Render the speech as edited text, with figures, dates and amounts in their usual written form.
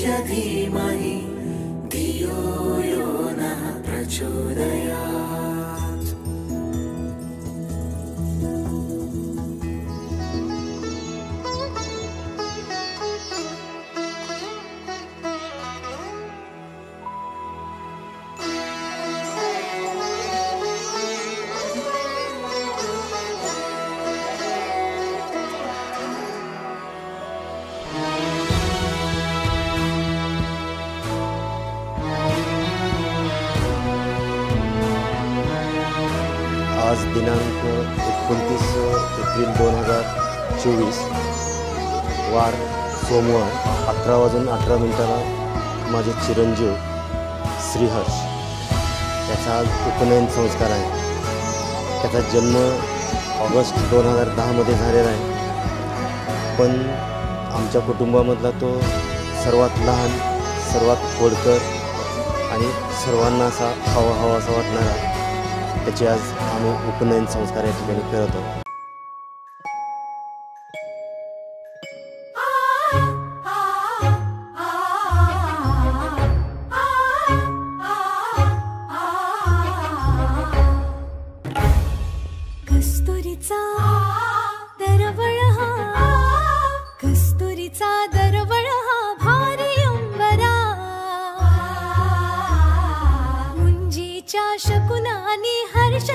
च धीमहि धियो यो नः प्रचोदयात्। आज दिनांक 29 एप्रिल 2024 वार सोमवार 11:18 माझे चिरंजीव श्रीहर्ष त्याचा आज उपनयन संस्कार आहे। त्याचा जन्म ऑगस्ट 2010 मध्ये झालेला आहे, पण आमच्या कुटुंबामधला तो सर्वात लहान, सर्वात खोडकर आणि सर्वांना असा हवा असा वाटणारा त्याचे आज आम्ही उपनयन संस्कार या ठिकाणी करत आहोत। कस्तुरीचा दरवळ हा, कस्तुरीचा दरवळ हा भारी अंबरा, मुंजीच्या शकुनानी हर्ष